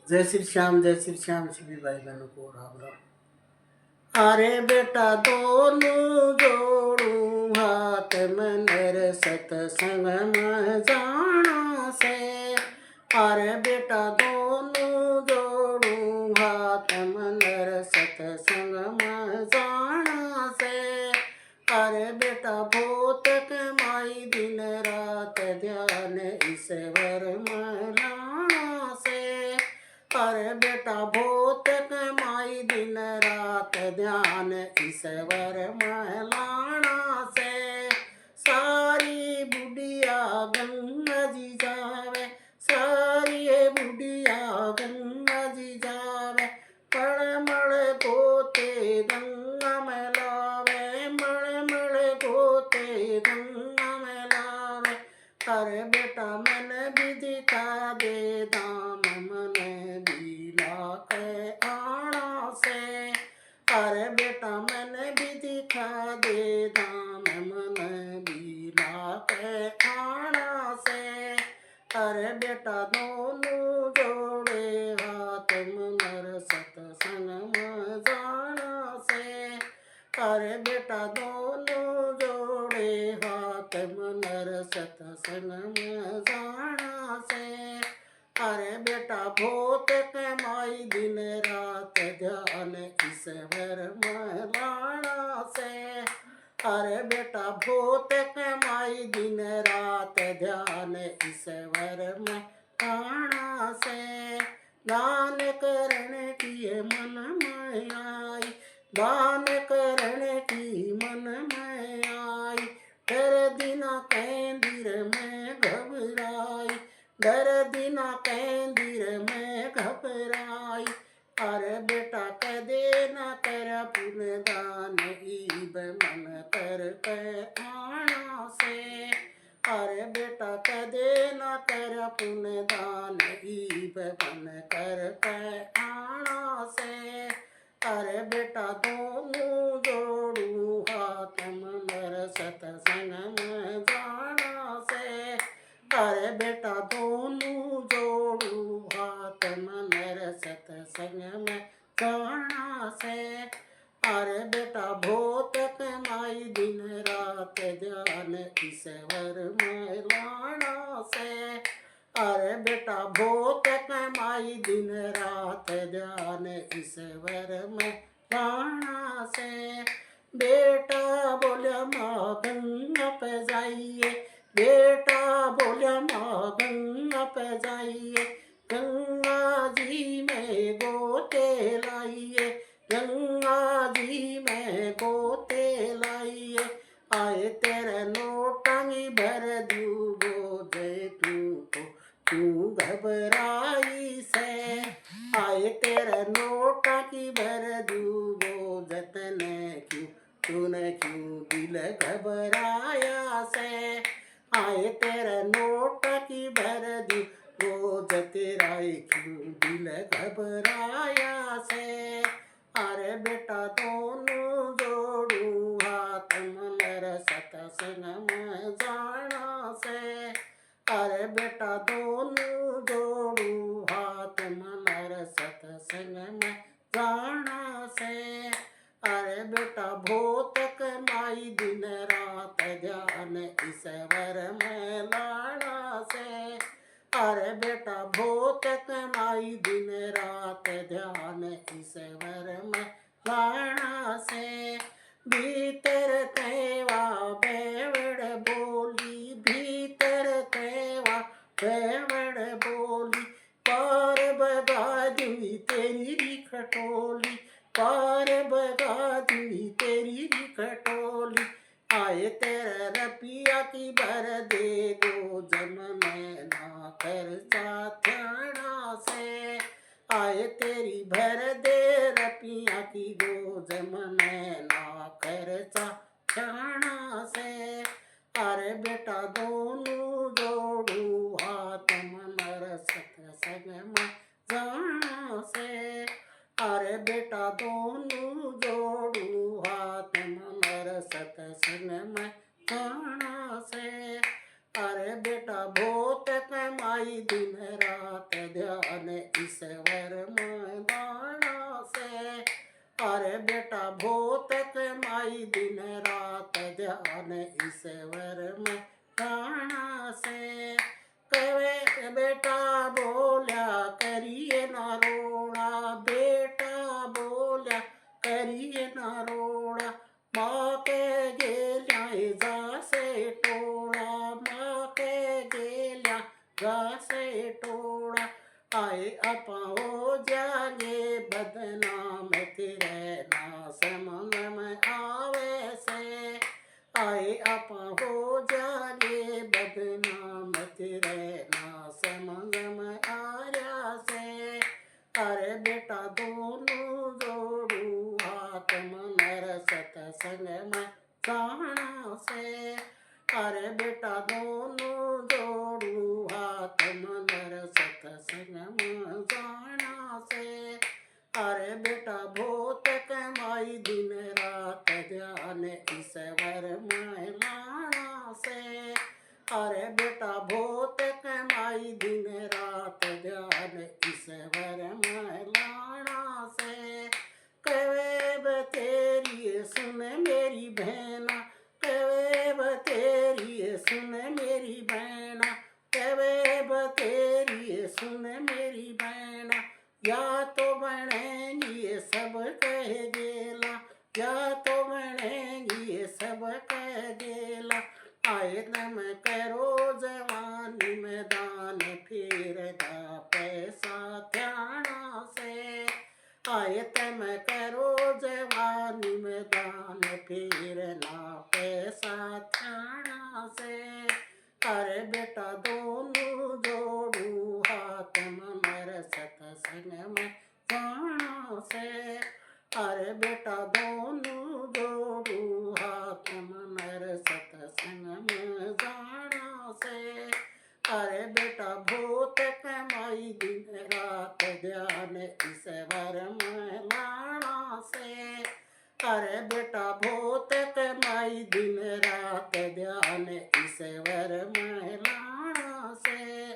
जय श्री श्याम सभी भाई बहनों को राम राम। अरे बेटा दोनों जोड़ू हाथ मनर सतसंग में जाना से। अरे बेटा दोनों जोड़ू हाथ मनर सतसंग में जाना से। अरे बेटा भूत कमाई दिन रात ध्यान ईश्वर में लाना से। अरे बेटा भूत कमाई दिन रात ध्यान ईश्वर में लाना से। सारी बुढ़िया गंगा जी जावे, सारी बुढ़िया गंगा जी जावे। मड़ गोते गंगा में लावे, मड़ गोते गंगा में लावे। अरे बेटा मन भी दिखा दे दाम मन भी लाके आना से। अरे बेटा मन भी दिखा दे दाम मन भी लाके आना से। अरे बेटा दोनों जोड़े हाथ मनर सतसंग में जाना से। अरे बेटा दोनों जोड़े हाथ मनर सतसंग में जाना से। अरे बेटा भूत कमाई दिन रात ध्यान ईश्वर में लाना से। अरे बेटा भूत कमाई दिन रात ध्यान ईश्वर में लाना से। दान करण की मन में आई, दान करण की मन में आई। डर दिना केंद्र में घबराई, डर दिना केंद्र में घबराई। अरे बेटा कदे न कर पुण्य दान ईब मन कर के आना से। अरे बेटा कदे न कर पुण्य दान ईब मन कर के आना से। अरे बेटा दोनों जोड़ू हाथ मनर सतसंग में जाना से। अरे बेटा दोनों जोड़ू हाथ मनर सतसंग में जाना से। अरे बेटा भूत कमाई दिन रात ध्यान ईश्वर में लाना से। अरे बेटा भूत कमाई दिन रात ध्यान ईश्वर में लाना से। बेटा बोले माँ गंगा पे जाइए, बेटा बोले माँ गंगा पे जाइए। गंगा जी में गोते लाइए, गंगा जी में गोते लाइए। आए तेरे नोटांगी भर दूगो दे तू तू घबराई से। आए तेरे नोटा की भर दूगो जतन क्यों तूने क्यों दिल घबराया से। आए तेरे नोटा की भर दी रोज तेरा क्यों दिल घबराया से। अरे बेटा दोनों जोड़ू हाथ मनर सतसंग में जाना से। अरे बेटा दोनों जोड़ू हाथ मनर सतसंग में जाना से। अरे बेटा भूत कमाई दिन रात ध्यान ईश्वर में लाना से। अरे बेटा भूत कमाई दिन रात ध्यान ईश्वर में लाना से। भीतर कैवा बेवड़ बोली, भीतर कैवा बेवड़ बोली। पार बगा दी तेरी खटोली, पार बगा दी तेरी खटोली। आए तेरा रपिया की भर दे गो जम में ना खर्चा ध्याना से। आए तेरी भर दे रपिया की गो जम में ना खर्चा ध्याना से। अरे बेटा दोनों जोड़ू हाथ मनर सतसंग में जाना से। अरे बेटा दोनों जोड़ू हाथ मनर सतसंग में जाना से। अरे बेटा बहुत कमाई दिन रात ध्यान ईश्वर मैदाना से। अरे बेटा बहुत कमाई दिन रात ध्यान ईश्वर मैदाना से। कहे बेटा बोल्या करिए ना रोड़ा, बेटा बोल्या करिए ना रोड़ा, माँ के गेल्या जासे टोळा, माँ के गेल्या जासे टोळा। आए आपा हो जागे बदनाम तेरे ना समंग में आवे से। आए आपा हो जागे बदनाम तेरे ना समंग में आया से। अरे बेटा दोनों जोड़ू हाथ मनर सतसंग में जाना से। अरे बेटा दोनों जोड़ू हाथ मनर सतसंग में जाना से। अरे बेटा बहुत कमाई दिन रात ध्यान ईश्वर में लाना से। अरे बेटा बहुत कमाई दिन रात ध्यान ईश्वर में लाना से। कवे तेरी सुन मेरी बहना, कवे तेरी सुन मेरी बहना, कवे तेरी सुन मेरी बहना। या तो बनेंगी ये सब कह गेला, या तो बनेंगी ये सब कह गेला। आए तम करो जवानी में दान फिरदा पैसा ध्याना से। आए तम करो जवानी में दान फिरना पैसा ध्याना से। अरे बेटा दोनों जोड़ू हाथ मनर सतसंग में जाना से। अरे बेटा दोनों जोड़ू हाथ मनर सतसंग में जाना से। अरे बेटा बहुत कमाई दिन रात ध्यान ईश्वर में लाना से। अरे बेटा बहुत कमाई दिन रात ध्यान ईश्वर में लाना से।